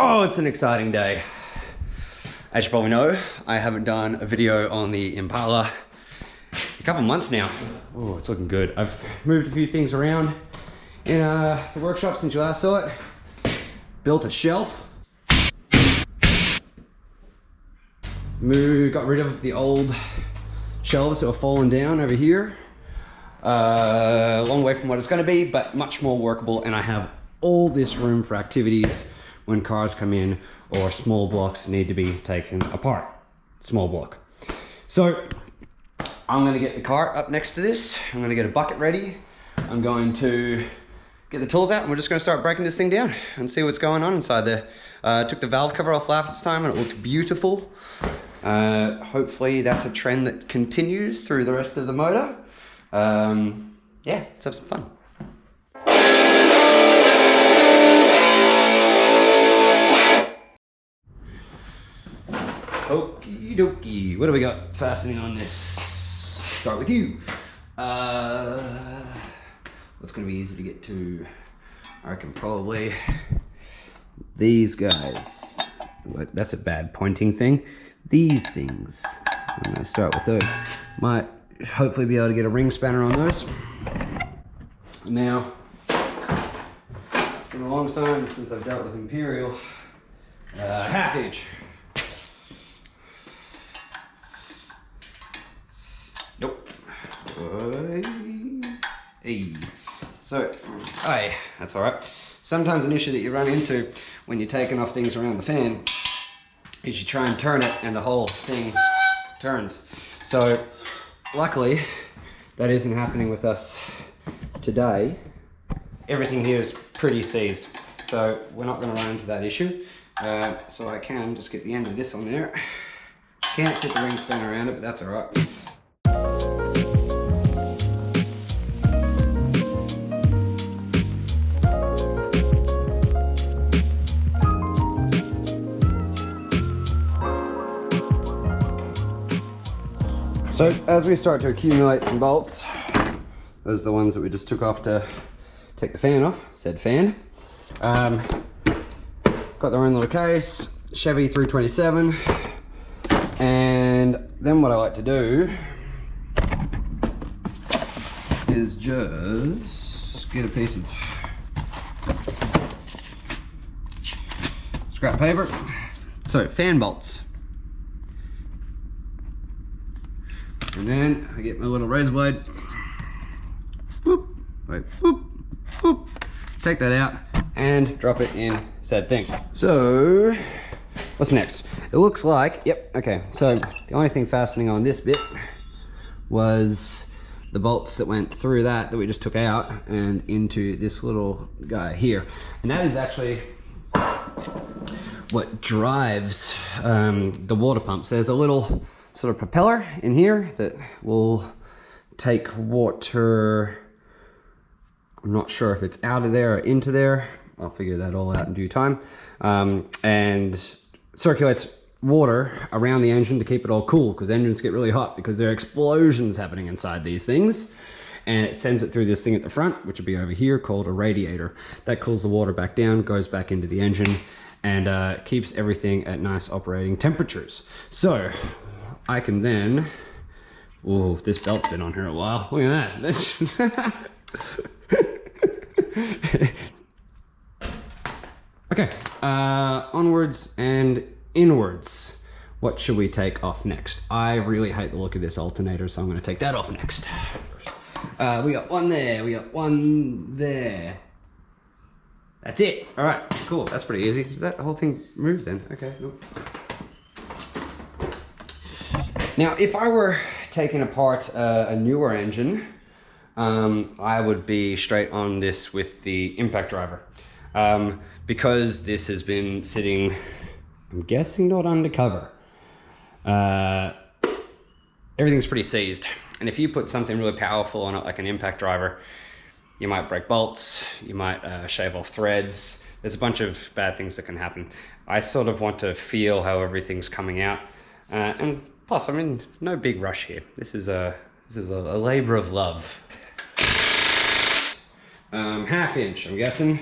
Oh, it's an exciting day. As you probably know, I haven't done a video on the Impala a couple months now. Oh, it's looking good. I've moved a few things around in the workshop since you last saw it. Built a shelf. Got rid of the old shelves that were falling down over here. A long way from what it's going to be, but much more workable, and I have all this room for activities when cars come in or small blocks need to be taken apart. Small block. So I'm going to get the cart up next to this. I'm going to get a bucket ready. I'm going to get the tools out and we're just going to start breaking this thing down and see what's going on inside there. Took the valve cover off last time and it looked beautiful. Hopefully that's a trend that continues through the rest of the motor. Yeah, let's have some fun. Okie dokie, what do we got fastening on this? Start with you. What's gonna be easy to get to? I reckon probably these guys. That's a bad pointing thing. These things. I'm gonna start with those. Might hopefully be able to get a ring spanner on those. Now, it's been a long time since I've dealt with Imperial. Half inch. Nope. Hey. So, hey, that's all right. Sometimes an issue that you run into when you're taking off things around the fan is you try and turn it and the whole thing turns. So, luckily, that isn't happening with us today. Everything here is pretty seized, so we're not going to run into that issue. So I can just get the end of this on there. Can't fit the ring spanner around it, but that's all right. So as we start to accumulate some bolts, those are the ones that we just took off to take the fan off, said fan. Got their own little case, Chevy 327. And then what I like to do is just get a piece of scrap paper. So fan bolts. And then I get my little razor blade, whoop, wait, whoop, whoop, take that out and drop it in said thing. So, what's next? It looks like, yep, okay, so the only thing fastening on this bit was the bolts that went through that we just took out and into this little guy here. And that is actually what drives the water pumps. There's a little sort of propeller in here that will take water, I'm not sure if it's out of there or into there, I'll figure that all out in due time, and circulates water around the engine to keep it all cool, because engines get really hot because there are explosions happening inside these things, and it sends it through this thing at the front, which would be over here, called a radiator. That cools the water back down, goes back into the engine, and keeps everything at nice operating temperatures. So I can then, oh, this belt's been on here a while. Look at that. Okay, onwards and inwards. What should we take off next? I really hate the look of this alternator, so I'm going to take that off next. We got one there, we got one there. That's it. All right, cool. That's pretty easy. Does that whole thing move then? Okay. Nope. Now, if I were taking apart a newer engine, I would be straight on this with the impact driver. Because this has been sitting, I'm guessing not undercover. Everything's pretty seized. And if you put something really powerful on it, like an impact driver, you might break bolts, you might shave off threads. There's a bunch of bad things that can happen. I sort of want to feel how everything's coming out. And plus, I mean, no big rush here. This is a labor of love. Half inch, I'm guessing.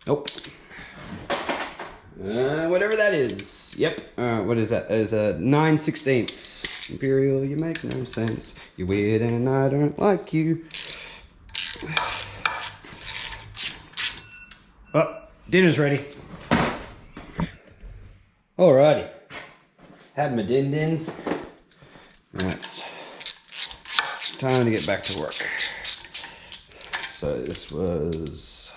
Nope. Whatever that is. Yep. What is that? That is a 9/16. Imperial, you make no sense. You're weird and I don't like you. Oh, dinner's ready. Alrighty. Had my din-dins. It's time to get back to work. So this was...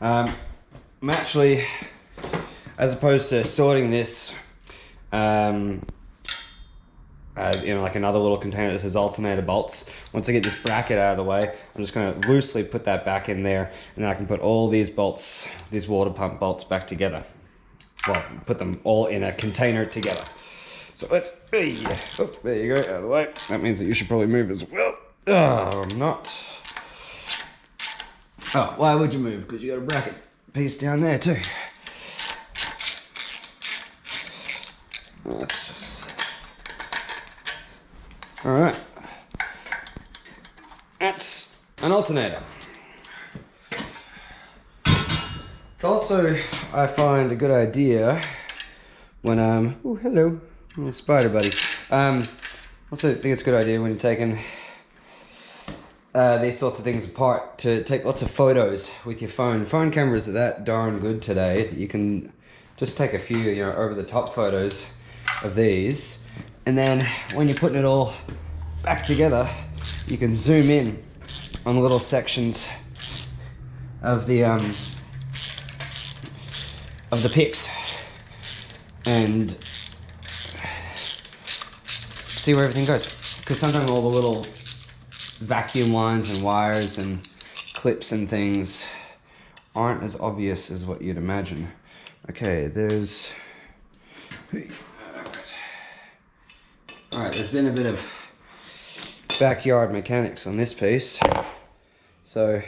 I'm actually, as opposed to sorting this in like another little container that says alternator bolts, once I get this bracket out of the way, I'm just going to loosely put that back in there, and then I can put all these bolts, these water pump bolts back together. Well, put them all in a container together. So let's, oh, there you go, out of the way. That means that you should probably move as well. Oh, I'm not. Oh, why would you move? Because you got a bracket piece down there too. Alright. That's an alternator. It's also, I find, a good idea when oh hello, little spider buddy. Also think it's a good idea when you're taking these sorts of things apart to take lots of photos with your phone. Phone cameras are that darn good today that you can just take a few, you know, over the top photos of these, and then when you're putting it all back together, you can zoom in on little sections of the pics and see where everything goes. Because sometimes all the little vacuum lines and wires and clips and things aren't as obvious as what you'd imagine. Okay, there's... Alright, there's been a bit of backyard mechanics on this piece. So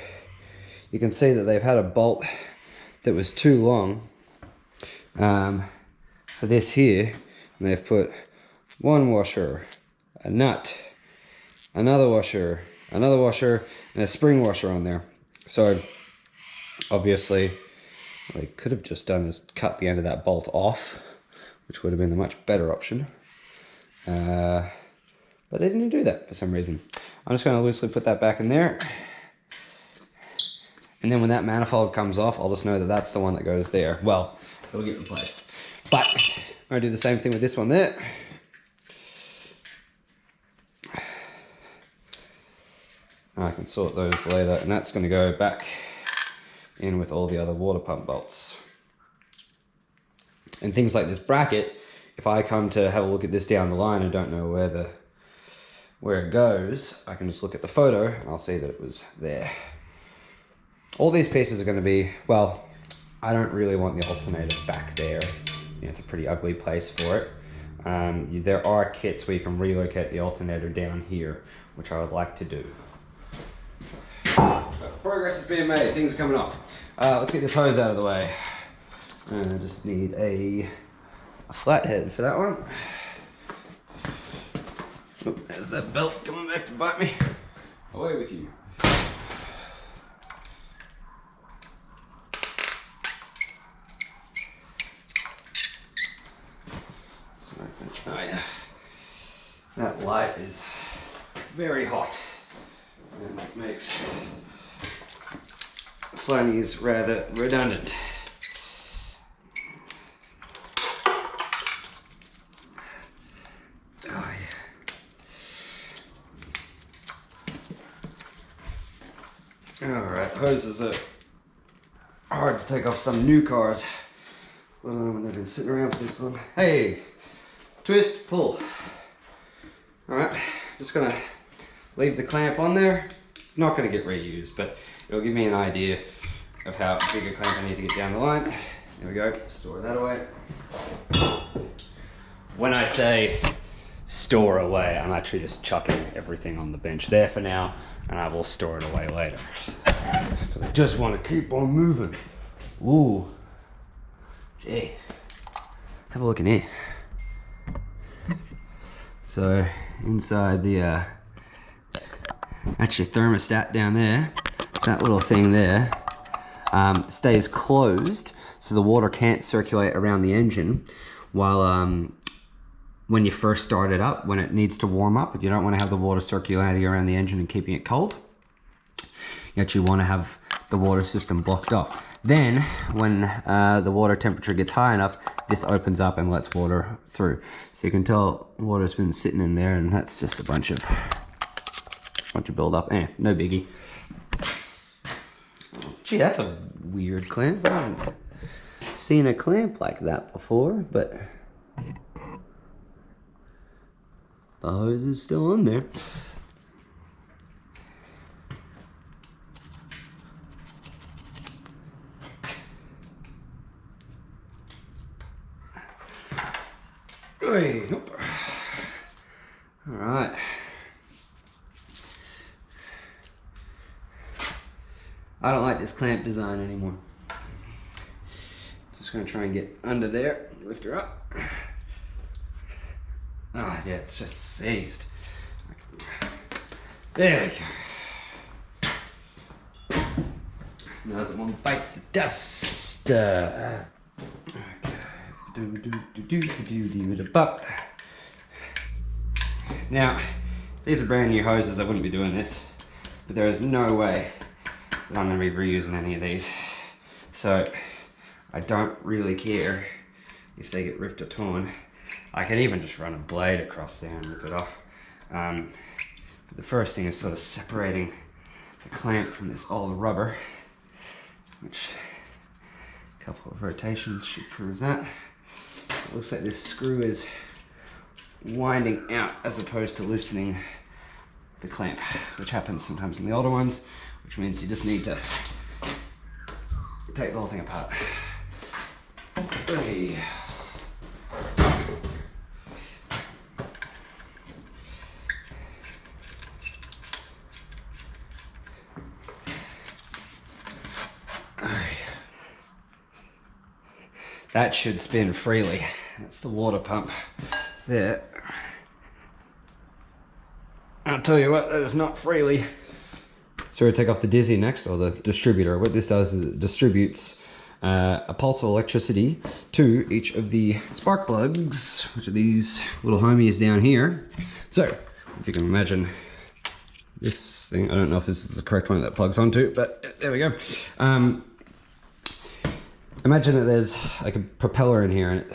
you can see that they've had a bolt that was too long for this here, and they've put one washer, a nut, another washer, and a spring washer on there. So obviously what they could have just done is cut the end of that bolt off, which would have been the much better option. But they didn't do that for some reason. I'm just going to loosely put that back in there. And then when that manifold comes off, I'll just know that that's the one that goes there. Well, it'll get replaced. But I'm going to do the same thing with this one there. I can sort those later, and that's going to go back in with all the other water pump bolts. And things like this bracket, if I come to have a look at this down the line and don't know where it goes, I can just look at the photo and I'll see that it was there. All these pieces are going to be, well, I don't really want the alternator back there. You know, it's a pretty ugly place for it. There are kits where you can relocate the alternator down here, which I would like to do. Progress is being made, things are coming off. Let's get this hose out of the way. I just need a flathead for that one. Oh, there's that belt coming back to bite me. Away with you. Oh yeah, that light is very hot, and that makes flannies rather redundant. Oh yeah. Alright, hoses are hard to take off some new cars, let alone when they've been sitting around for this long. Hey! Twist, pull. Alright, just gonna leave the clamp on there. It's not gonna get reused, but it'll give me an idea of how big a clamp I need to get down the line. There we go, store that away. When I say store away, I'm actually just chucking everything on the bench there for now, and I will store it away later. Because I just want to keep on moving. Ooh. Gee. Have a look in here. So inside the, that's your thermostat down there. It's that little thing there. stays closed, so the water can't circulate around the engine while when you first start it up, when it needs to warm up. You don't want to have the water circulating around the engine and keeping it cold. You actually want to have the water system blocked off. Then, when the water temperature gets high enough, this opens up and lets water through. So you can tell water's been sitting in there, and that's just a bunch of build-up. No biggie. Gee, that's a weird clamp. I haven't seen a clamp like that before, but the hose is still on there. Nope. All right. I don't like this clamp design anymore. Just gonna try and get under there, lift her up. Ah, yeah, it's just seized. There we go. Another one bites the dust. Okay. Now, these are brand new hoses. I wouldn't be doing this, but there is no way that I'm going to be reusing any of these. So I don't really care if they get ripped or torn. I can even just run a blade across there and rip it off. But the first thing is sort of separating the clamp from this old rubber, which a couple of rotations should prove that. It looks like this screw is winding out as opposed to loosening the clamp, which happens sometimes in the older ones, which means you just need to take the whole thing apart. Hey. That should spin freely. That's the water pump there. I'll tell you what, that is not freely. So we're going to take off the Dizzy next, or the distributor. What this does is it distributes a pulse of electricity to each of the spark plugs, which are these little homies down here. So, if you can imagine this thing, I don't know if this is the correct one that plugs onto, but there we go. Imagine that there's like a propeller in here and it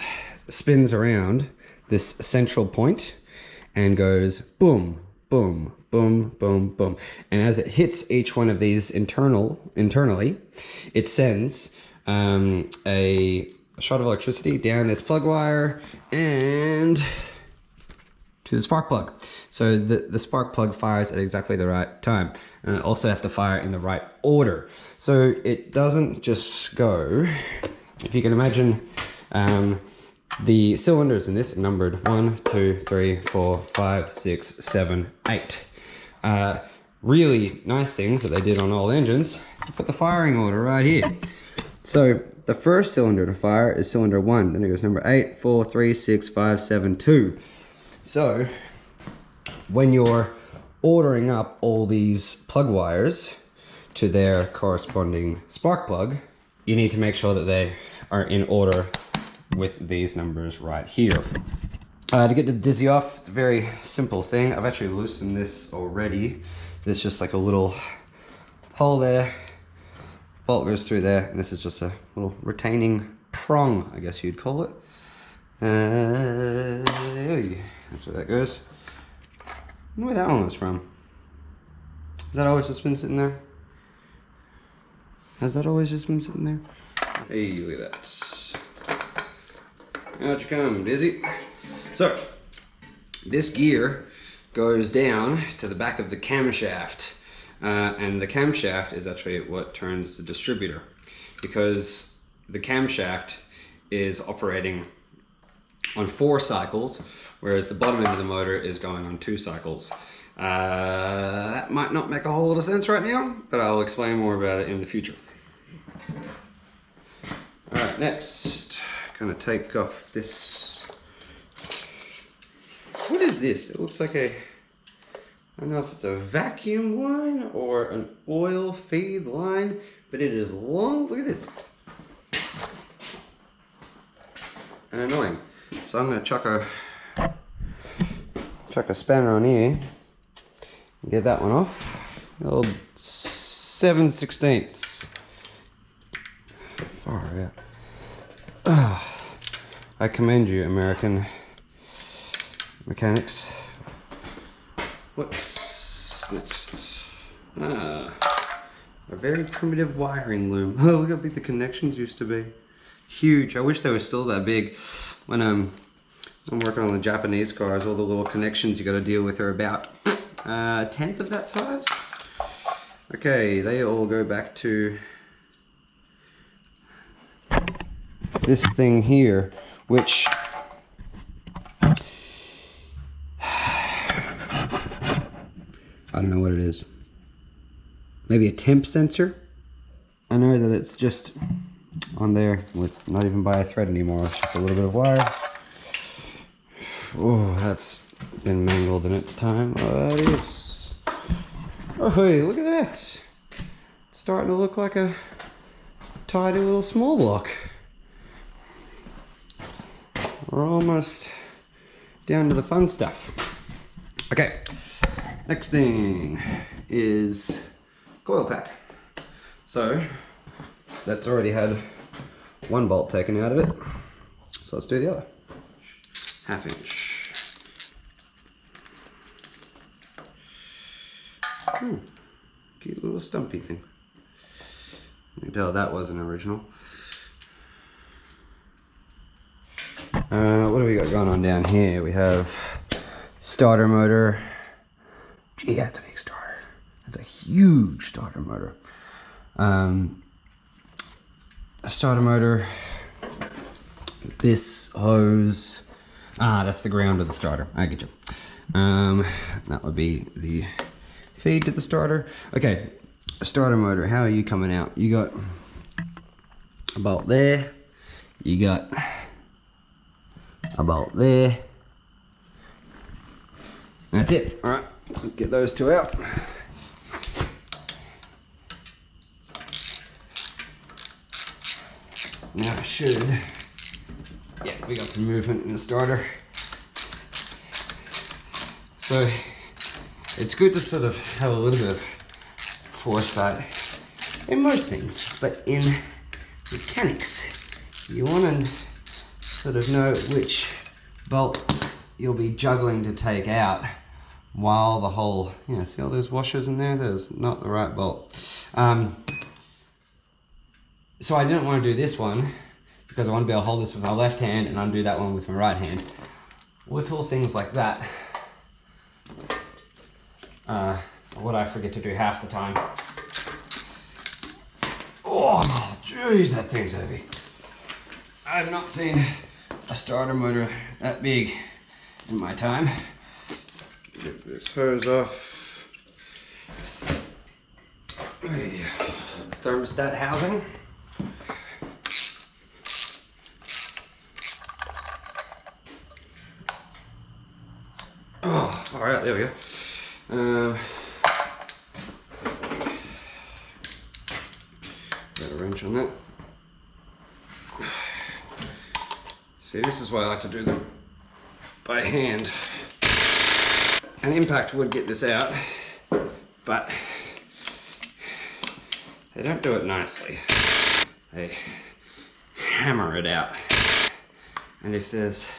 spins around this central point and goes boom, boom, boom, boom, boom. And as it hits each one of these internally, it sends a shot of electricity down this plug wire and to the spark plug. So the spark plug fires at exactly the right time. And it also have to fire in the right order. So it doesn't just go, if you can imagine, the cylinders in this are numbered 1, 2, 3, 4, 5, 6, 7, 8. Really nice things that they did on old engines, you put the firing order right here. So the first cylinder to fire is cylinder 1, then it goes number 8, 4, 3, 6, 5, 7, 2. So when you're ordering up all these plug wires to their corresponding spark plug, you need to make sure that they are in order with these numbers right here. To get the Dizzy off, it's a very simple thing. I've actually loosened this already. There's just like a little hole there, bolt goes through there, and this is just a little retaining prong, I guess you'd call it. That's where that goes. I wonder where that one was from. Has that always just been sitting there? Has that always just been sitting there? Hey, look at that. Out you come, Dizzy. So, this gear goes down to the back of the camshaft. And the camshaft is actually what turns the distributor, because the camshaft is operating on 4 cycles, whereas the bottom end of the motor is going on 2 cycles. That might not make a whole lot of sense right now, but I'll explain more about it in the future. Alright, next, gonna take off this. What is this? It looks like a I don't know if it's a vacuum line or an oil feed line, but it is long. Look at this. And annoying. So I'm going to chuck a spanner on here and get that one off. The old 7/16. Far out. I commend you, American mechanics. What's next? A very primitive wiring loom. Oh, look how big the connections used to be. Huge. I wish they were still that big. When I'm working on the Japanese cars, all the little connections you got to deal with are about a tenth of that size. Okay, they all go back to this thing here, which I don't know what it is. Maybe a temp sensor? I know that it's just on there with not even by a thread anymore. It's just a little bit of wire. Oh, that's been mangled in its time. Oh, that is. Oh, hey, look at that. It's starting to look like a tidy little small block. We're almost down to the fun stuff. Okay, next thing is coil pack. So that's already had one bolt taken out of it. So let's do the other. 1/2 inch. Ooh, cute little stumpy thing. You can tell that wasn't original. What do we got going on down here? We have starter motor. Gee, that's a big starter. That's a huge starter motor. A starter motor. This hose. That's the ground of the starter. I get you. That would be the feed to the starter. Okay, a starter motor. How are you coming out? You got a bolt there. You got a bolt there. That's it. All right, get those two out. Now I should. Yeah, we got some movement in the starter. So it's good to sort of have a little bit of foresight in most things, but in mechanics, you want to sort of know which bolt you'll be juggling to take out while the whole, you know, see all those washers in there? There's not the right bolt. So I didn't want to do this one because I want to be able to hold this with my left hand and undo that one with my right hand. Little things like that. What I forget to do half the time. Oh, jeez, that thing's heavy. I've not seen a starter motor that big in my time. Get this hose off. Thermostat housing. Oh, all right, there we go. Got a wrench on that. See, this is why I like to do them by hand. An impact would get this out, but they don't do it nicely. They hammer it out. And if there's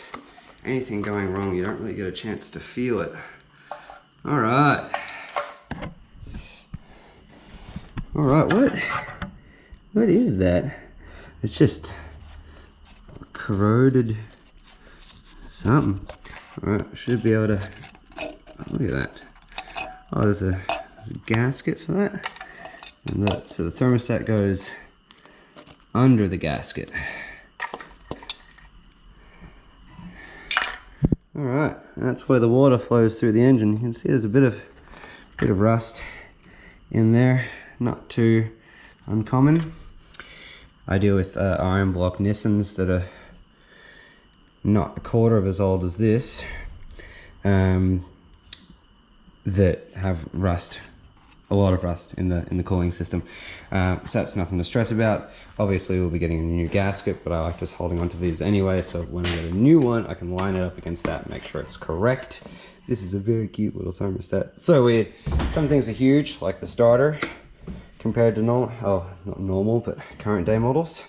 anything going wrong, you don't really get a chance to feel it. All right. All right, what is that? It's just corroded something. All right, should be able to, look at that. Oh, there's a gasket for that. And so the thermostat goes under the gasket. All right, that's where the water flows through the engine. You can see there's a bit of rust in there, not too uncommon. I deal with iron block Nissans that are not a quarter of as old as this. that have rust, a lot of rust in the cooling system. So that's nothing to stress about. Obviously we'll be getting a new gasket, but I like just holding on to these anyway, so when I get a new one I can line it up against that and make sure it's correct. This is a very cute little thermostat. So weird. Some things are huge, like the starter, compared to normal, oh, not normal, but current day models.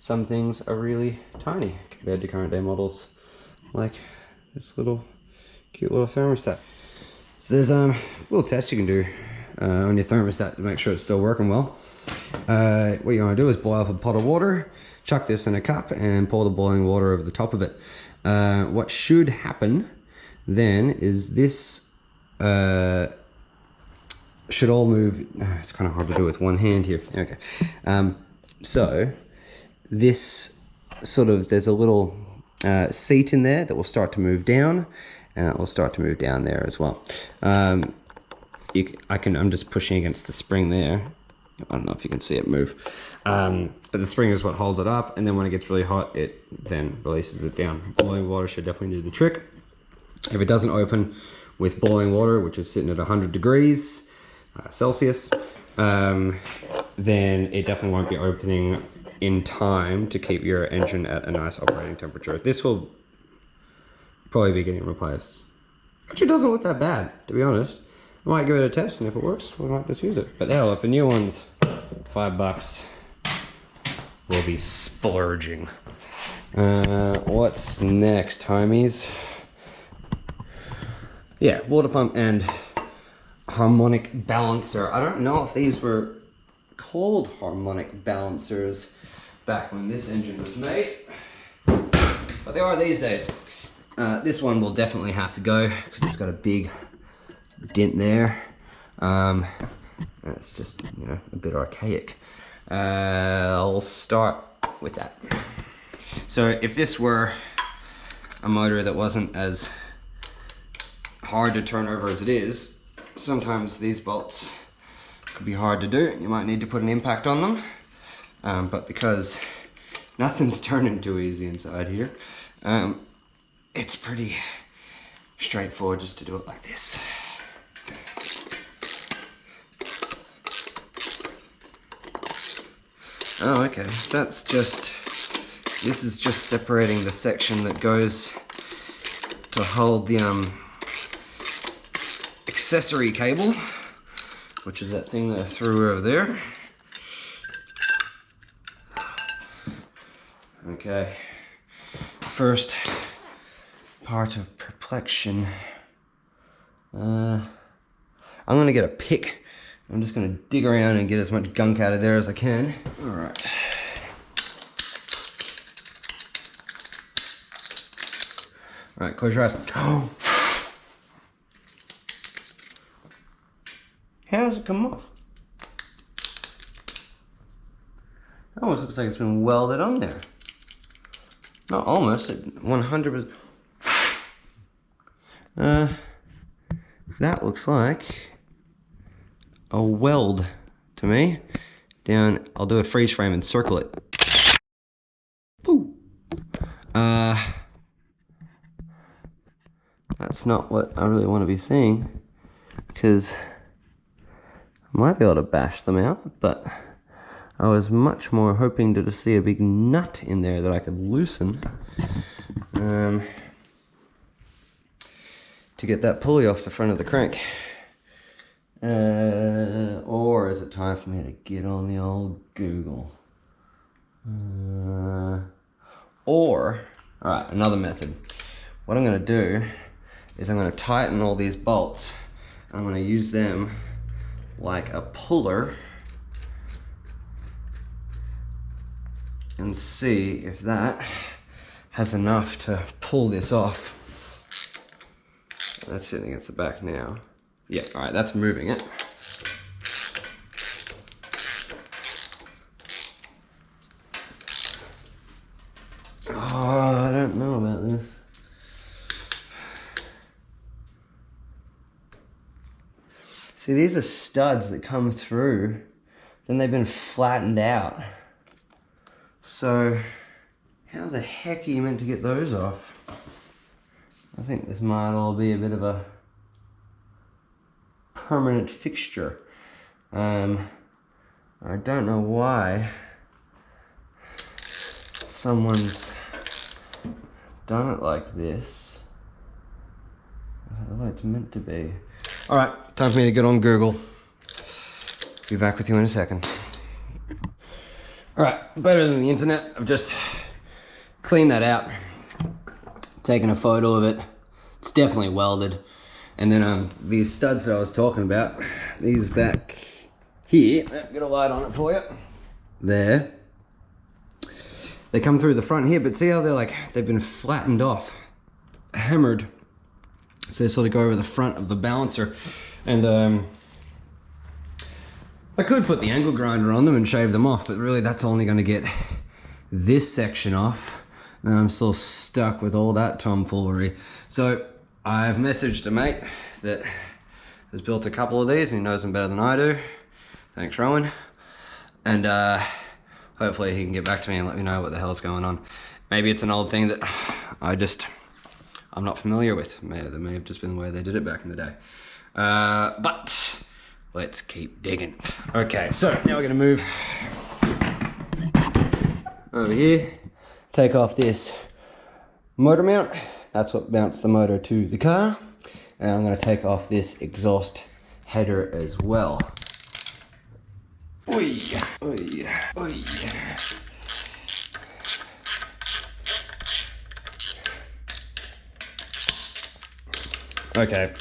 Some things are really tiny compared to current day models, like this little cute little thermostat. So there's a little test you can do on your thermostat to make sure it's still working well. What you want to do is boil up a pot of water, chuck this in a cup and pour the boiling water over the top of it. What should happen then is this should all move. It's kind of hard to do with one hand here. Okay. So this sort of, there's a little seat in there that will start to move down, and it will start to move down there as well. I'm just pushing against the spring there. I don't know if you can see it move. But the spring is what holds it up, and then when it gets really hot, it then releases it down. Boiling water should definitely do the trick. If it doesn't open with boiling water, which is sitting at 100 degrees Celsius, then it definitely won't be opening in time to keep your engine at a nice operating temperature. This will probably be getting replaced. Actually, it doesn't look that bad, to be honest. I might give it a test, and if it works, we might just use it. But hell, if a new one's $5, we'll be splurging. What's next, homies? Yeah, water pump and harmonic balancer. I don't know if these were called harmonic balancers back when this engine was made, but they are these days. This one will definitely have to go because it's got a big dent there. It's just, you know, a bit archaic. I'll start with that. So if this were a motor that wasn't as hard to turn over as it is, sometimes these bolts could be hard to do. You might need to put an impact on them, but because nothing's turning too easy inside here, it's pretty straightforward just to do it like this. Oh, okay, that's just, this is just separating the section that goes to hold the accessory cable, which is that thing that I threw over there. Okay, first part of perplexion. I'm gonna get a pick. I'm just gonna dig around and get as much gunk out of there as I can. All right. All right, close your eyes. Oh. How does it come off? It almost looks like it's been welded on there. Not almost, 100%. That looks like a weld to me. Down, I'll do a freeze frame and circle it. Woo! That's not what I really want to be seeing, because I might be able to bash them out, but I was much more hoping to see a big nut in there that I could loosen to get that pulley off the front of the crank. Or is it time for me to get on the old Google? Alright, another method. What I'm going to do is I'm going to tighten all these bolts. I'm going to use them like a puller and see if that has enough to pull this off. That's sitting against the back now. Yeah, all right, that's moving it. Oh, I don't know about this. See, these are studs that come through, then they've been flattened out. So, how the heck are you meant to get those off? I think this might all be a bit of a permanent fixture. I don't know why someone's done it like this. The way it's meant to be. Alright, time for me to get on Google. Be back with you in a second. Alright, better than the internet. I've just cleaned that out, taken a photo of it. It's definitely welded. And then these studs that I was talking about, these back here, get a light on it for you. There. They come through the front here, but see how they've been flattened off, hammered. So they sort of go over the front of the balancer. And I could put the angle grinder on them and shave them off, but really that's only going to get this section off. And I'm still stuck with all that tomfoolery. So I've messaged a mate that has built a couple of these and he knows them better than I do. Thanks, Rowan. And hopefully he can get back to me and let me know what the hell's going on. Maybe it's an old thing that I'm not familiar with. That may have just been the way they did it back in the day. But let's keep digging. Okay, so now we're gonna move over here, take off this motor mount. That's what mounts the motor to the car. And I'm gonna take off this exhaust header as well. Oy, oy, oy. Okay,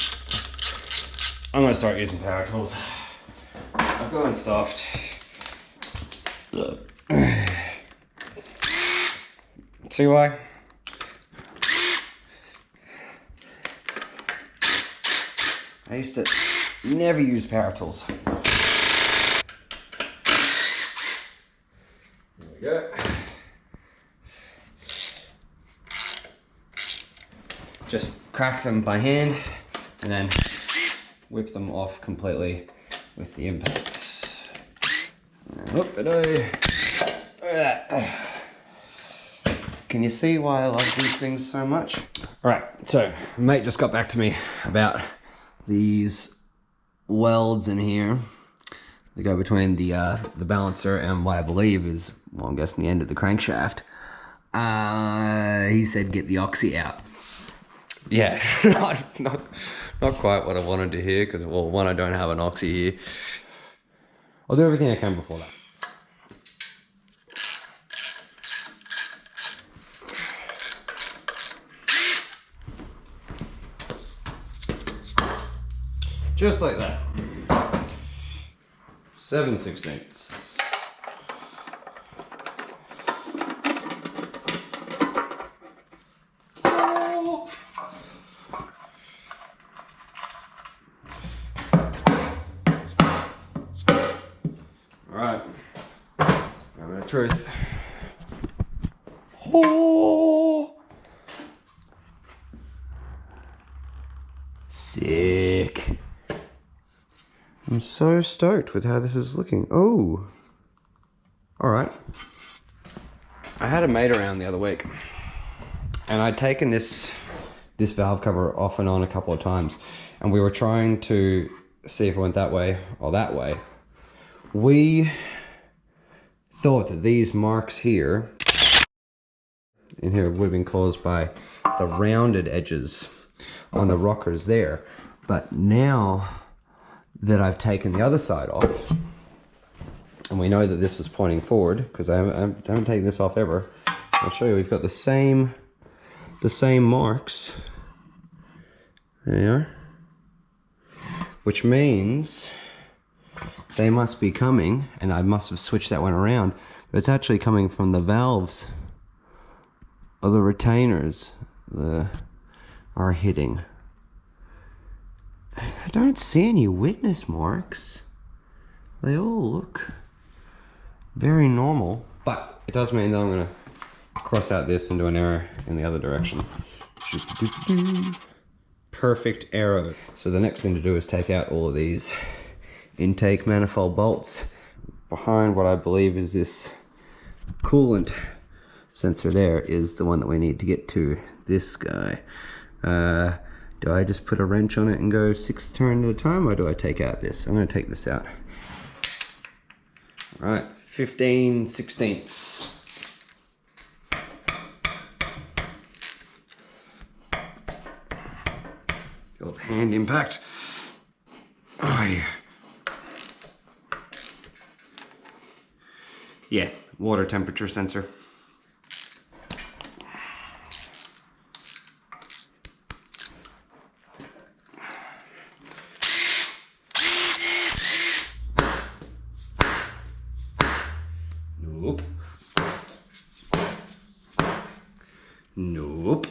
I'm gonna start using power tools. I'm going soft. See why? I used to never use power tools. There we go. Just crack them by hand and then whip them off completely with the impacts. Can you see why I love these things so much? Alright, so mate just got back to me about these welds in here. They go between the balancer and what I believe is, well, I'm guessing the end of the crankshaft. He said get the oxy out. Yeah, not quite what I wanted to hear, because, well, one, I don't have an oxy here. I'll do everything I can before that. Just like that. 7/16. Alright, moment of truth. Oh. Sick. I'm so stoked with how this is looking. Oh. Alright. I had a mate around the other week, and I'd taken this valve cover off and on a couple of times, and we were trying to see if it went that way or that way. We thought that these marks here in here would have been caused by the rounded edges on the rockers there. But now that I've taken the other side off, and we know that this was pointing forward, because I haven't taken this off ever. I'll show you, we've got the same marks. There you are. Which means they must be coming, and I must have switched that one around, but it's actually coming from the valves of the retainers that are hitting. I don't see any witness marks. They all look very normal, but it does mean that I'm going to cross out this and do an arrow in the other direction. Perfect arrow. So the next thing to do is take out all of these intake manifold bolts. Behind what I believe is this coolant sensor there is the one that we need to get to this guy. Do I just put a wrench on it and go 6 turns at a time, or do I take out this? I'm going to take this out. All right, 15/16. Old hand impact. Oh yeah. Yeah, water temperature sensor. Nope. Nope.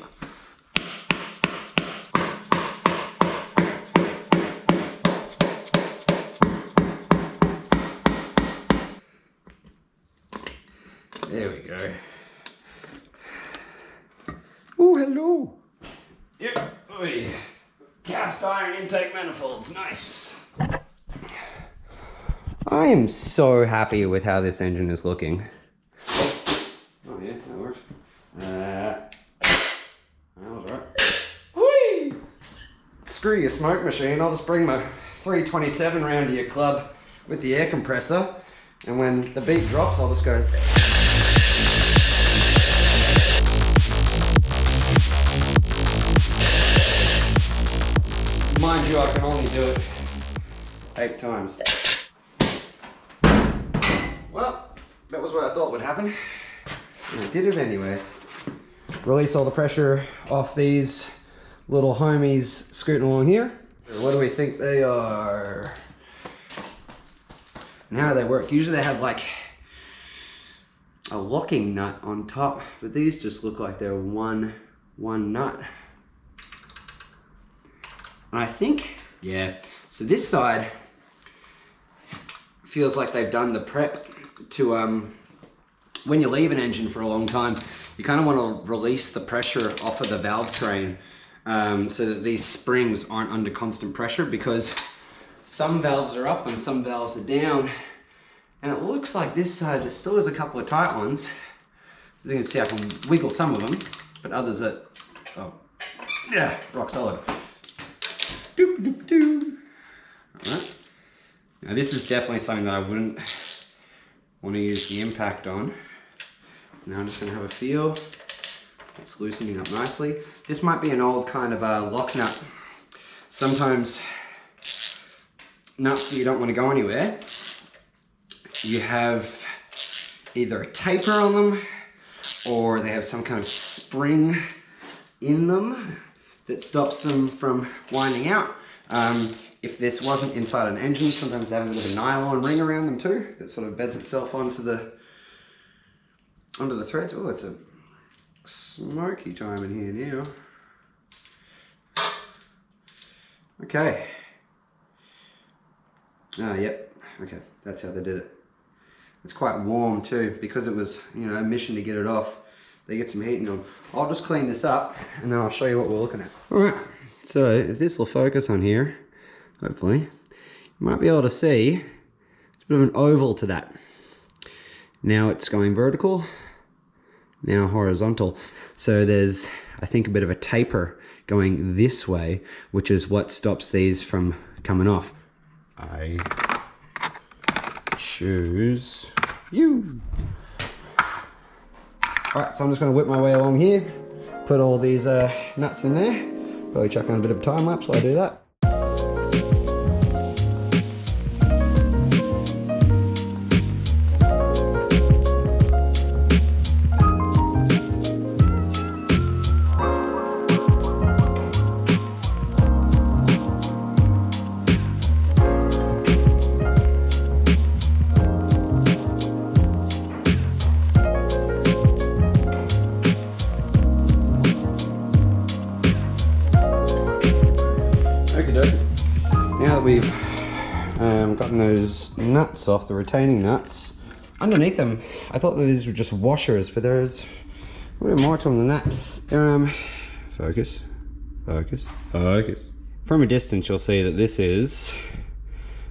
There we go. Oh, hello. Yep. Oh, yeah. Cast iron intake manifolds. Nice. I am so happy with how this engine is looking. Oh yeah, that works. That was right. Whee! Screw your smoke machine. I'll just bring my 327 round to your club with the air compressor, and when the beat drops, I'll just go. Mind you, I can only do it 8 times. Well, that was what I thought would happen, and I did it anyway. Release all the pressure off these little homies scooting along here. What do we think they are? And how do they work? Usually they have like a locking nut on top, but these just look like they're one nut. And I think, yeah, so this side feels like they've done the prep to, when you leave an engine for a long time, you kind of want to release the pressure off of the valve train so that these springs aren't under constant pressure, because some valves are up and some valves are down. And it looks like this side, there still is a couple of tight ones. As you can see, I can wiggle some of them, but others are, oh, yeah, rock solid. Doop, doop, doop. All right. Now this is definitely something that I wouldn't want to use the impact on. Now I'm just going to have a feel. It's loosening up nicely. This might be an old kind of a lock nut. Sometimes nuts that you don't want to go anywhere, you have either a taper on them, or they have some kind of spring in them that stops them from winding out. If this wasn't inside an engine, sometimes they have a little nylon ring around them too that sort of beds itself onto the threads. Oh, it's a smoky time in here now. Okay. Ah, yep. Okay, that's how they did it. It's quite warm too, because it was, you know, a mission to get it off. They get some heating on. I'll just clean this up and then I'll show you what we're looking at. All right, so if this will focus on here, hopefully, you might be able to see it's a bit of an oval to that. Now it's going vertical, now horizontal. So there's, I think, a bit of a taper going this way, which is what stops these from coming off. I choose you. Alright, so I'm just going to whip my way along here, put all these nuts in there, probably chuck on a bit of a time lapse while I do that. Now that we've gotten those nuts off, the retaining nuts, underneath them, I thought that these were just washers, but there's a little more to them than that. They're, focus, focus, focus. From a distance, you'll see that this is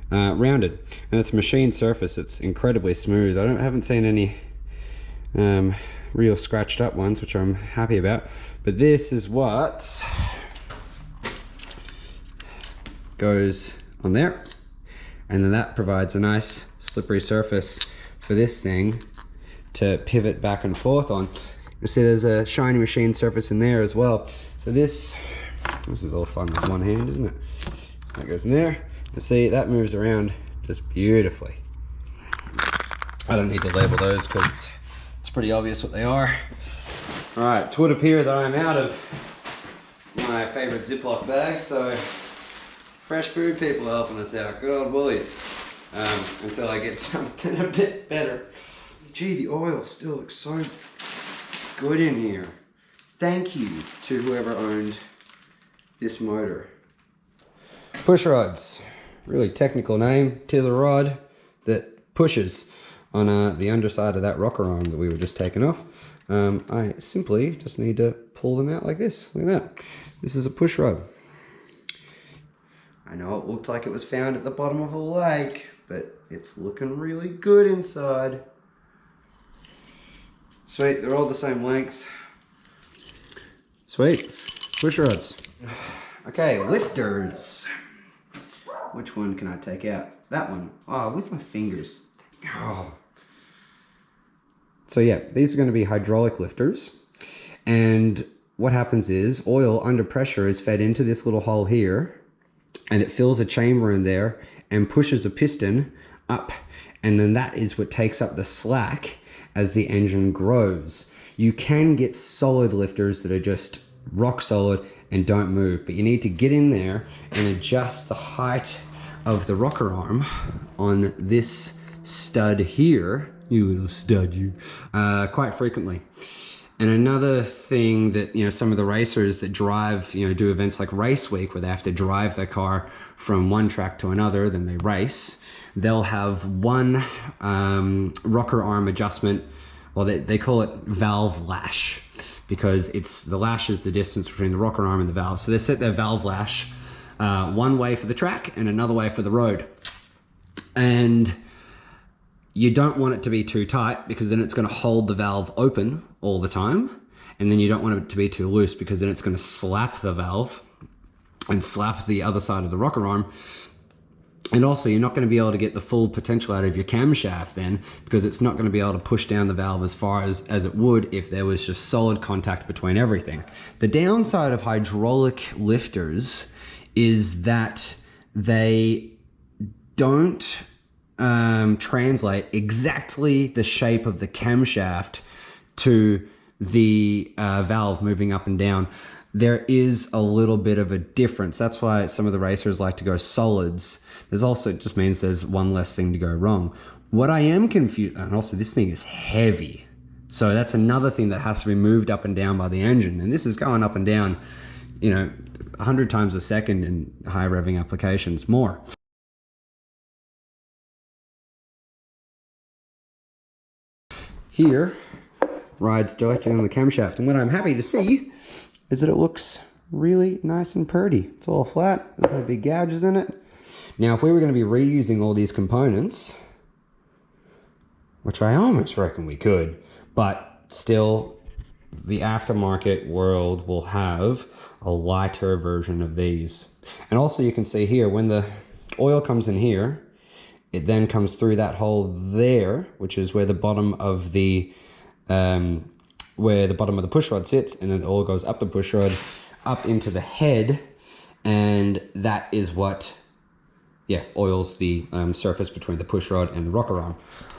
rounded, and it's a machined surface. It's incredibly smooth. I haven't seen any real scratched up ones, which I'm happy about. But this is what goes on there, and then that provides a nice slippery surface for this thing to pivot back and forth on. You see there's a shiny machine surface in there as well. So this is all fun with one hand, isn't it? That goes in there. And see, that moves around just beautifully. I don't need to label those because it's pretty obvious what they are. All right, it would appear that I'm out of my favorite Ziploc bag, so fresh food people helping us out. Good old Woolies. Until I get something a bit better. Gee, the oil still looks so good in here. Thank you to whoever owned this motor. Push rods. Really technical name. Tis a rod that pushes on the underside of that rocker arm that we were just taking off. I simply just need to pull them out like this. Look at that. This is a push rod. I know it looked like it was found at the bottom of a lake, but it's looking really good inside. Sweet, they're all the same length. Sweet, push rods. Okay, lifters. Which one can I take out? That one. Oh, with my fingers. Oh. So yeah, these are going to be hydraulic lifters. And what happens is oil under pressure is fed into this little hole here, and it fills a chamber in there and pushes a piston up. And then that is what takes up the slack as the engine grows. You can get solid lifters that are just rock solid and don't move, but you need to get in there and adjust the height of the rocker arm on this stud here, you little stud you, quite frequently. And another thing that, you know, some of the racers that drive, you know, do events like Race Week where they have to drive their car from one track to another, then they race, they'll have one rocker arm adjustment. Well, they call it valve lash, because it's the lash is the distance between the rocker arm and the valve. So they set their valve lash one way for the track and another way for the road. And you don't want it to be too tight, because then it's going to hold the valve open all the time. And then you don't want it to be too loose, because then it's going to slap the valve and slap the other side of the rocker arm. And also, you're not going to be able to get the full potential out of your camshaft then, because it's not going to be able to push down the valve as far as it would if there was just solid contact between everything. The downside of hydraulic lifters is that they don't translate exactly the shape of the camshaft to the valve moving up and down. There is a little bit of a difference. That's why some of the racers like to go solids. There's also, it just means there's one less thing to go wrong. What I am confused, and also this thing is heavy. So that's another thing that has to be moved up and down by the engine. And this is going up and down, you know, 100 times a second in high revving applications, more. Here rides directly on the camshaft. And what I'm happy to see is that it looks really nice and pretty. It's all flat, there's no big gouges in it. Now, if we were going to be reusing all these components, which I almost reckon we could, but still, the aftermarket world will have a lighter version of these. And also you can see here, when the oil comes in here, it then comes through that hole there, which is where the bottom of the push rod sits, and then the oil goes up the push rod, up into the head, and that is what oils the surface between the push rod and the rocker arm.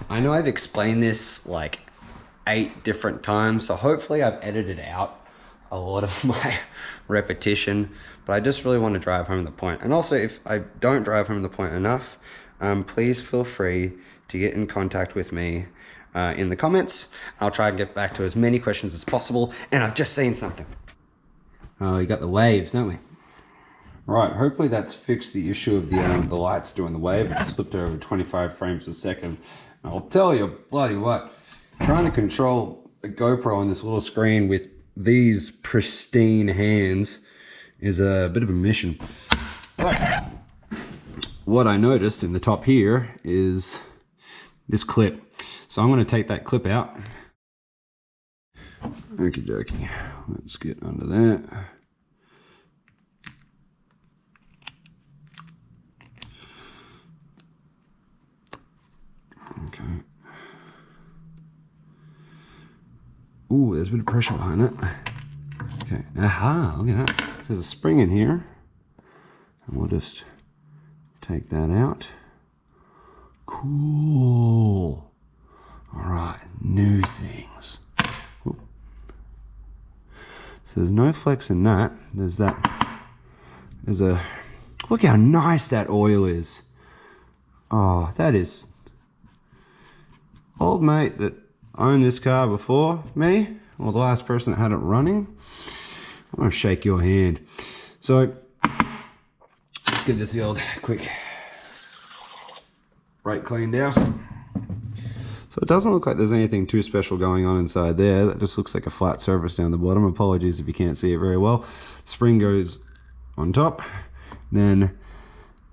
I know I've explained this like 8 different times, so hopefully I've edited out a lot of my repetition, but I just really want to drive home the point. And also, if I don't drive home the point enough, please feel free to get in contact with me in the comments. I'll try and get back to as many questions as possible. And I've just seen something. Oh, you got the waves, don't we? Right, hopefully that's fixed the issue of the lights doing the wave. It slipped over 25 frames a second. And I'll tell you, bloody what, trying to control a GoPro on this little screen with these pristine hands is a bit of a mission. So, what I noticed in the top here is this clip. So I'm going to take that clip out. Okie dokie. Let's get under that. Ooh, there's a bit of pressure behind that. Okay, aha, look at that. There's a spring in here. And we'll just take that out. Cool. All right, new things. Ooh. So there's no flex in that. There's that. There's a, look how nice that oil is. Oh, that is. Old mate that owned this car before me, or the last person that had it running, I'm gonna shake your hand. So let's get this the old quick brake cleaned out. So it doesn't look like there's anything too special going on inside there. That just looks like a flat surface down the bottom. Apologies if you can't see it very well. Spring goes on top, then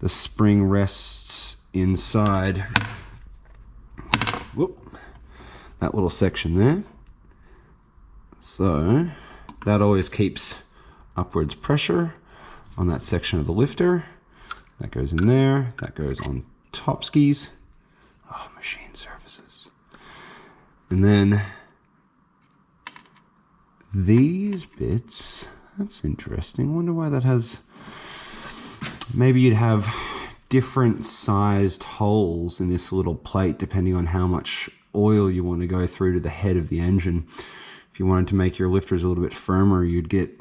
the spring rests inside. Whoop. That little section there. So that always keeps upwards pressure on that section of the lifter. That goes in there. That goes on top skis. Oh, machine surfaces. And then these bits, that's interesting. Wonder why that has, maybe you'd have different sized holes in this little plate depending on how much oil you want to go through to the head of the engine. If you wanted to make your lifters a little bit firmer, you'd get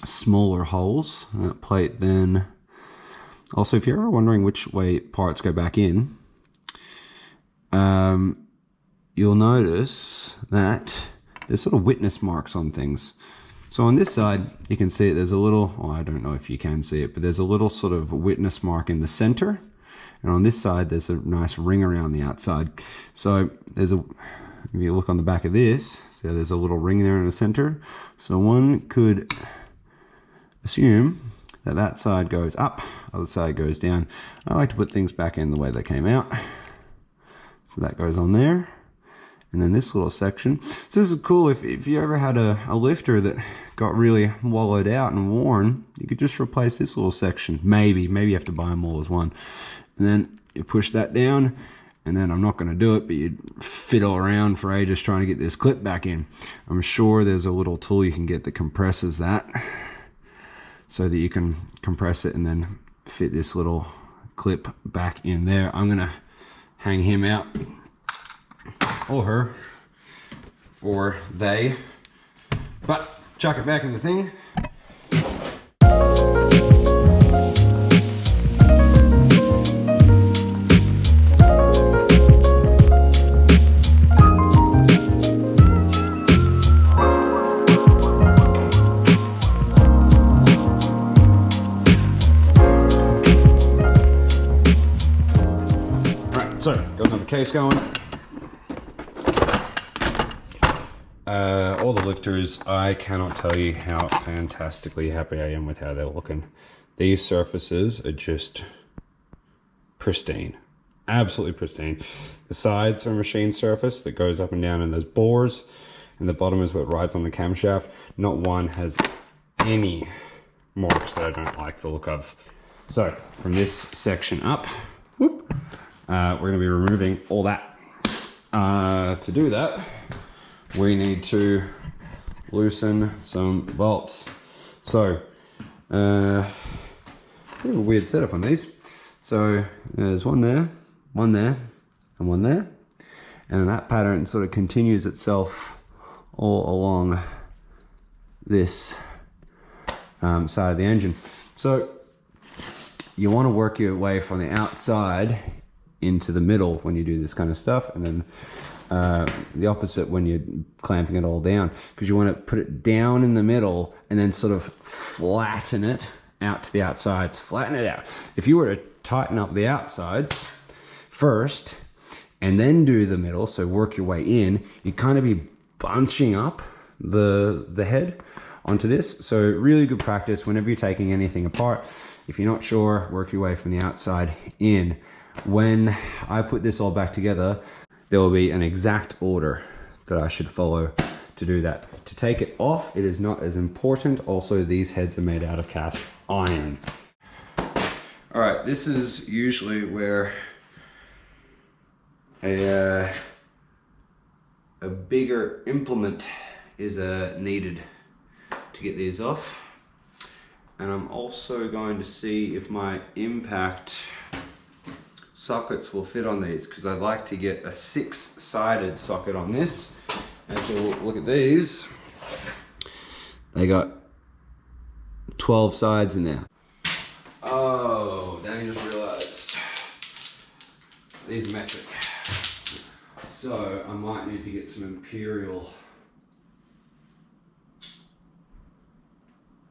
smaller holes in that plate. Then also, if you're ever wondering which way parts go back in, you'll notice that there's sort of witness marks on things. So on this side, you can see it, there's a little, oh, I don't know if you can see it, but there's a little sort of witness mark in the center. And on this side, there's a nice ring around the outside. So there's a, if you look on the back of this, so there's a little ring there in the center. So one could assume that that side goes up, other side goes down. I like to put things back in the way they came out. So that goes on there. And then this little section. So this is cool if you ever had a lifter that got really wallowed out and worn, you could just replace this little section. Maybe you have to buy them all as one. And then you push that down, and then I'm not going to do it, but you'd fiddle around for ages trying to get this clip back in. I'm sure there's a little tool you can get that compresses that so that you can compress it and then fit this little clip back in there. I'm going to hang him out, or her, or they, but chuck it back in the thing. Right, so got another case going. All the lifters, I cannot tell you how fantastically happy I am with how they're looking. These surfaces are just pristine, absolutely pristine. The sides are machine surface that goes up and down in those bores, and the bottom is what rides on the camshaft. Not one has any marks that I don't like the look of. So from this section up, whoop, we're going to be removing all that. To do that, we need to loosen some bolts. So, bit of a weird setup on these. So there's one there, and one there. And that pattern sort of continues itself all along this side of the engine. So you want to work your way from the outside into the middle when you do this kind of stuff, and then the opposite when you're clamping it all down, because you want to put it down in the middle and then sort of flatten it out to the outsides. Flatten it out. If you were to tighten up the outsides first and then do the middle, so work your way in, you'd kind of be bunching up the head onto this. So really good practice whenever you're taking anything apart. If you're not sure, work your way from the outside in. When I put this all back together, there will be an exact order that I should follow to do that. To take it off, it is not as important. Also, these heads are made out of cast iron. All right, this is usually where a a bigger implement is needed to get these off. And I'm also going to see if my impact sockets will fit on these, because I'd like to get a 6-sided socket on this. As you'll look at these, they got 12 sides in there. Oh, then I just realized these are metric. So I might need to get some Imperial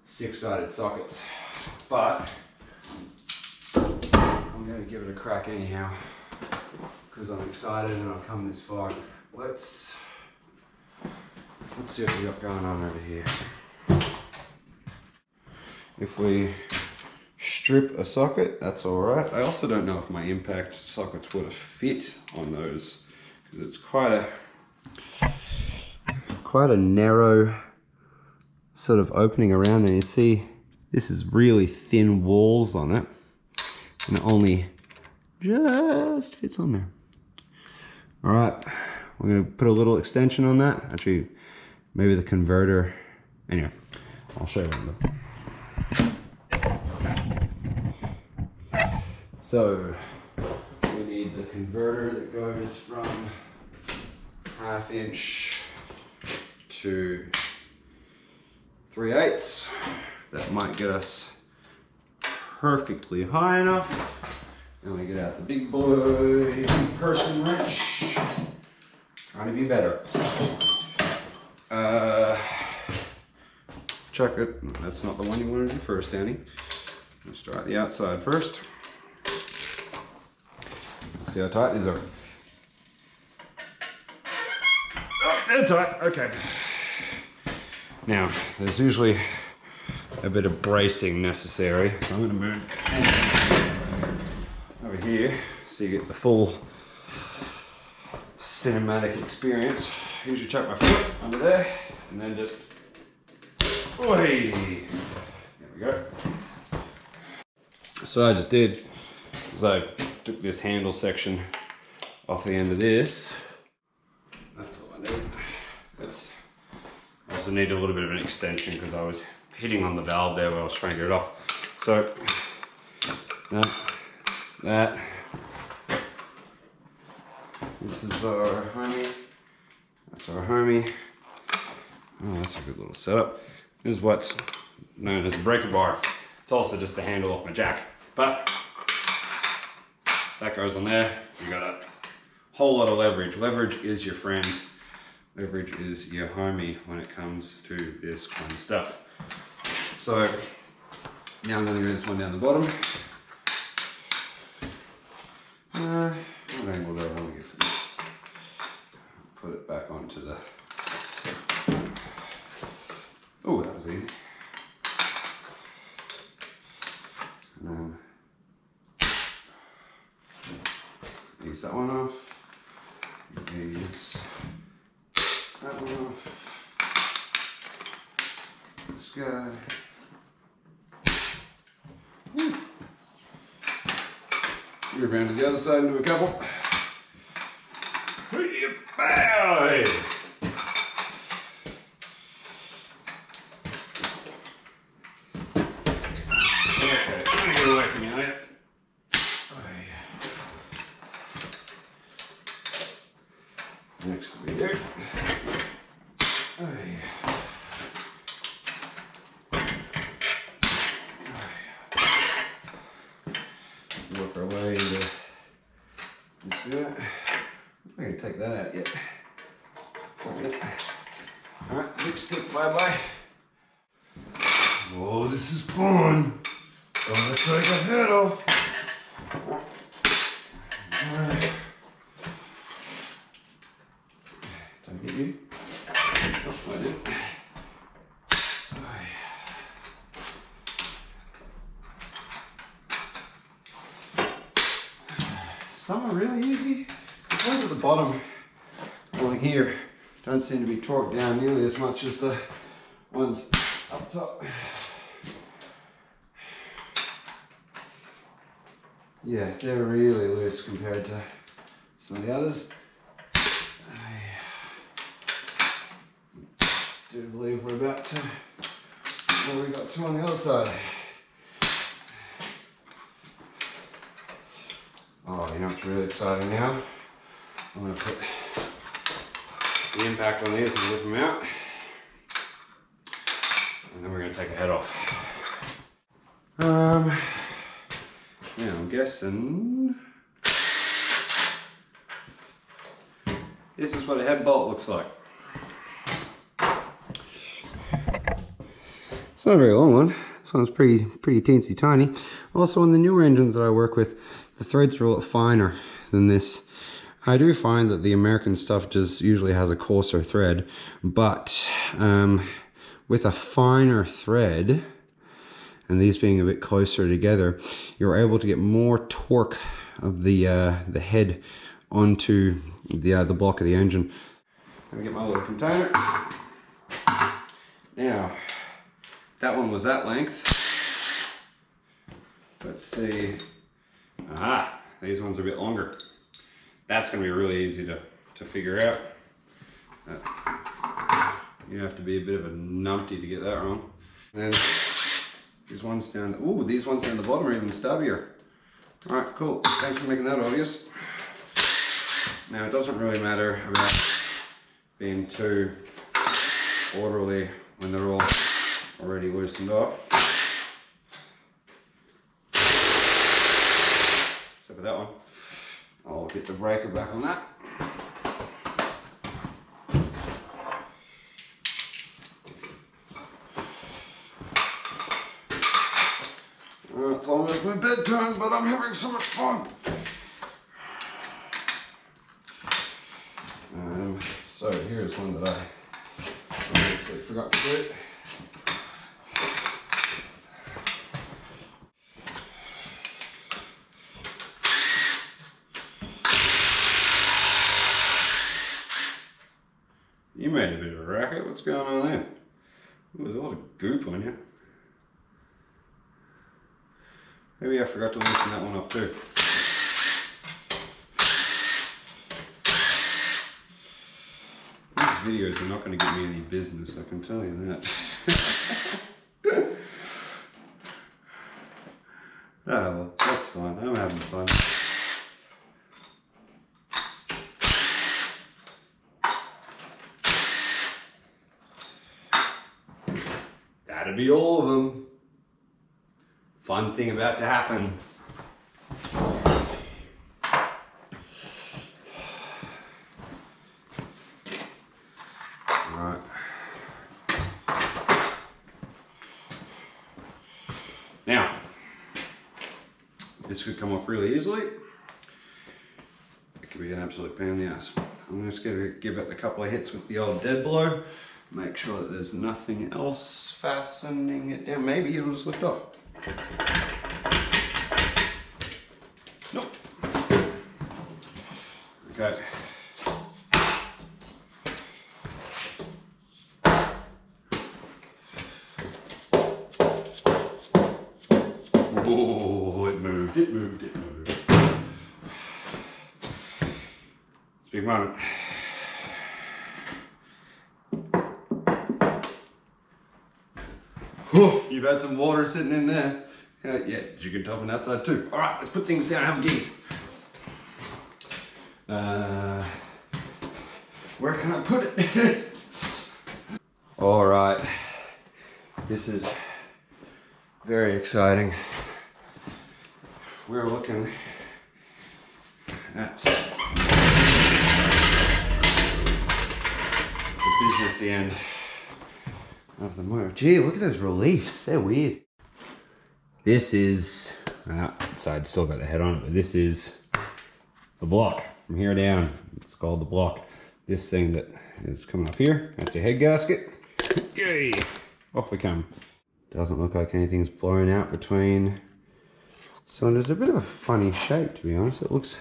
6-sided sockets, but I'm going to give it a crack anyhow because I'm excited and I've come this far. Let's see what we got going on over here. If we strip a socket, that's all right. I also don't know if my impact sockets would have fit on those because it's quite a narrow sort of opening around there. You see, this is really thin walls on it, and it only just fits on there. All right, we're gonna put a little extension on that. Actually, maybe the converter. Anyway, I'll show you what I'm doing. So we need the converter that goes from 1/2 inch to 3/8. That might get us perfectly high enough. Then we get out the big boy person wrench. Trying to be better. Check it. That's not the one you want to do first, Danny. Let's start the outside first. Let's see how tight these are. Oh, they're tight. Okay. Now, there's usually a bit of bracing necessary. So I'm going to move over here so you get the full cinematic experience. Usually chuck my foot under there and then just, oi! There we go. So what I just did is I took this handle section off the end of this. That's all I need. I also need a little bit of an extension because I was hitting on the valve there while I was trying to get it off. So that. This is our homie. That's our homie. Oh, that's a good little setup. This is what's known as a breaker bar. It's also just the handle off my jack. But that goes on there. You got a whole lot of leverage. Leverage is your friend. Leverage is your homie when it comes to this kind of stuff. So now I'm going to go this one down the bottom. What angle do I want to get for this? Put it back onto the... Oh, that was easy. And then use that one off. Use that one off. This guy. Move around to the other side and do a couple. Bow! Okay, trying to get away from you, are you? Next will be you. Work our way into this unit. I'm going to take that out yet. Alright, lipstick, bye-bye. Oh, this is fun. Gonna take a head off. Alright. Did I get you? Oh, I did. Some are really easy. The ones at the bottom along here don't seem to be torqued down nearly as much as the ones up top. Yeah, they're really loose compared to some of the others. do believe we're about to, where we got to on the other side. Oh, you know what's really exciting now? I'm going to put the impact on these and whip them out. And then we're going to take a head off. Now I'm guessing this is what a head bolt looks like. It's not a very long one. This one's pretty teensy tiny. Also, on the newer engines that I work with, the threads are a lot finer than this. I do find that the American stuff just usually has a coarser thread, but with a finer thread, and these being a bit closer together, you're able to get more torque of the head onto the block of the engine. Let me get my little container. Now, that one was that length. Let's see. Aha, these ones are a bit longer. That's going to be really easy to figure out. You have to be a bit of a numpty to get that wrong. And then these ones down the bottom are even stubbier. All right, cool. Thanks for making that obvious. Now, it doesn't really matter about being too orderly when they're all already loosened off. Except for that one. I'll get the breaker back on that. It's almost my bedtime, but I'm having so much fun. So here's one that I obviously forgot to do. You made a bit of a racket. What's going on there? There's a lot of goop on you. Maybe I forgot to loosen that one off too. These videos are not going to get me any business, I can tell you that. Ah, well, that's fine. I'm having fun. That'd be all of them. Fun thing about to happen. Alright. Now, this could come off really easily. It could be an absolute pain in the ass. I'm just going to give it a couple of hits with the old dead blow. Make sure that there's nothing else fastening it down. Maybe it'll just lift off. Nope. Okay. Oh, it moved, it moved, it moved. It's a big moment. Whew, you've had some water sitting in there. Yeah, you can top on that side too. All right, let's put things down and have a gaze. Where can I put it? All right, this is very exciting. We're looking at the businessy end of the motor. Gee, look at those reliefs, they're weird. This is, side still got the head on it, but this is the block from here down. It's called the block. This thing that is coming up here, that's your head gasket. Yay, off we come. Doesn't look like anything's blown out between cylinders. They're a bit of a funny shape, to be honest. It looks,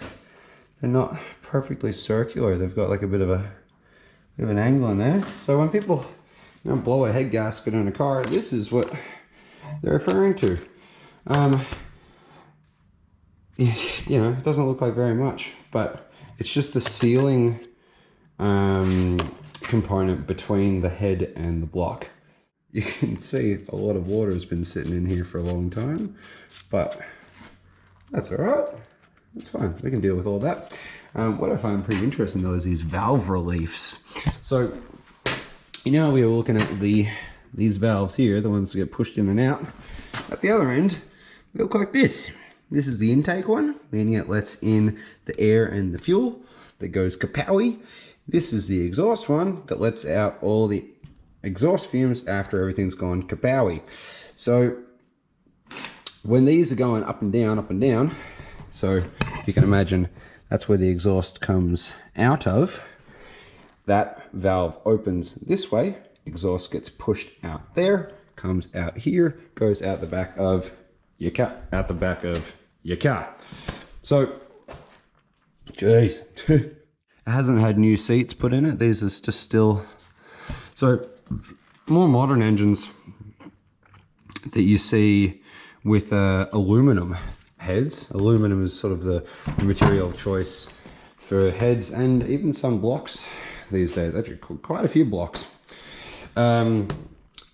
they're not perfectly circular. They've got like a bit of an angle in there. So when people blow a head gasket on a car, this is what they're referring to. You know, it doesn't look like very much, but it's just the sealing component between the head and the block. You can see a lot of water has been sitting in here for a long time, but that's all right. That's fine. We can deal with all that. What I find pretty interesting though is these valve reliefs. So, you know, we were looking at these valves here, the ones that get pushed in and out. At the other end, they look like this. This is the intake one, meaning it lets in the air and the fuel that goes kapowie. This is the exhaust one that lets out all the exhaust fumes after everything's gone kapowie. So when these are going up and down, so you can imagine that's where the exhaust comes out of. That valve opens this way, exhaust gets pushed out there, comes out here, goes out the back of your car, So, jeez, it hasn't had new seats put in it. These is just still, so more modern engines that you see with aluminum heads. Aluminum is sort of the material of choice for heads and even some blocks these days. Actually, quite a few blocks.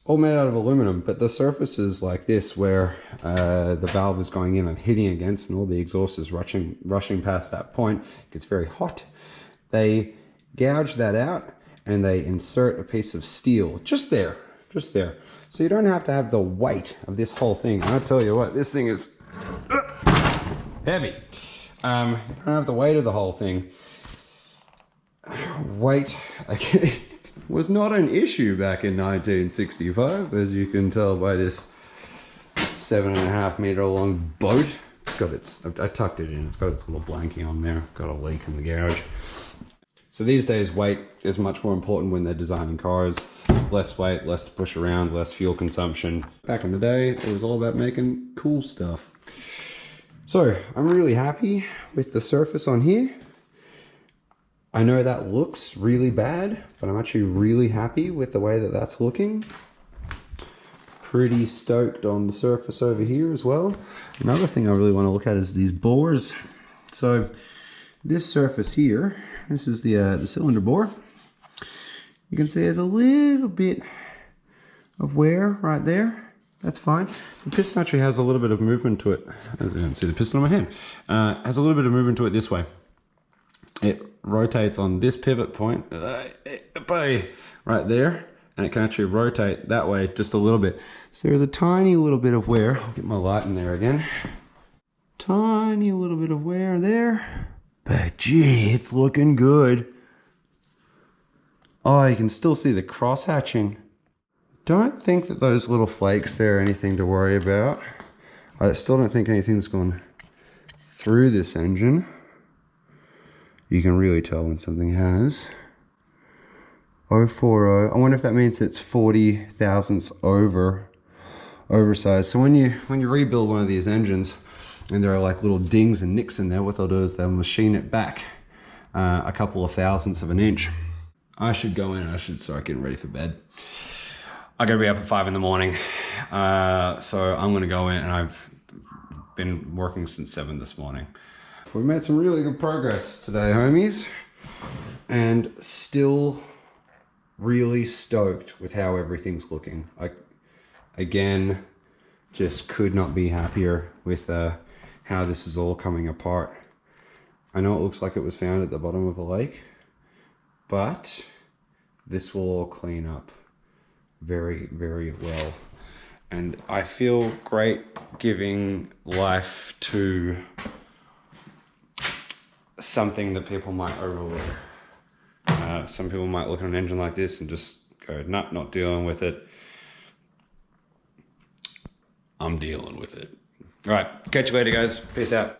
All made out of aluminum, but the surfaces like this where the valve is going in and hitting against and all the exhaust is rushing past that point, it gets very hot. They gouge that out and they insert a piece of steel just there. So you don't have to have the weight of this whole thing. And I tell you what, this thing is heavy. You don't have the weight of the whole thing. Weight was not an issue back in 1965, as you can tell by this 7.5 meter long boat. It's got its, I tucked it in, it's got its little blankie on there, got a leak in the garage. So these days weight is much more important when they're designing cars. Less weight, less to push around, less fuel consumption. Back in the day, it was all about making cool stuff. So I'm really happy with the surface on here. I know that looks really bad, but I'm actually really happy with the way that that's looking. Pretty stoked on the surface over here as well. Another thing I really want to look at is these bores. So this surface here, this is the cylinder bore. You can see there's a little bit of wear right there. That's fine. The piston actually has a little bit of movement to it. As you can see the piston on my hand. Has a little bit of movement to it this way. It rotates on this pivot point right there, and it can actually rotate that way just a little bit. So there's a tiny little bit of wear. I'll get my light in there again. Tiny little bit of wear there, but gee, it's looking good. Oh, you can still see the cross hatching. Don't think that those little flakes there are anything to worry about. I still don't think anything's gone through this engine. You can really tell when something has. 040. I wonder if that means it's 40 thousandths oversized. So when you rebuild one of these engines and there are like little dings and nicks in there, what they'll do is they'll machine it back a couple of thousandths of an inch. I should go in and I should start getting ready for bed. I gotta be up at 5 in the morning. So I'm gonna go in, and I've been working since 7 this morning. We've made some really good progress today, homies, and still really stoked with how everything's looking. I, again, just could not be happier with how this is all coming apart. I know it looks like it was found at the bottom of a lake, but this will all clean up very, very well. And I feel great giving life to something that people might overlook. Some people might look at an engine like this and just go, nah, not dealing with it. I'm dealing with it. All right, catch you later, guys. Peace out.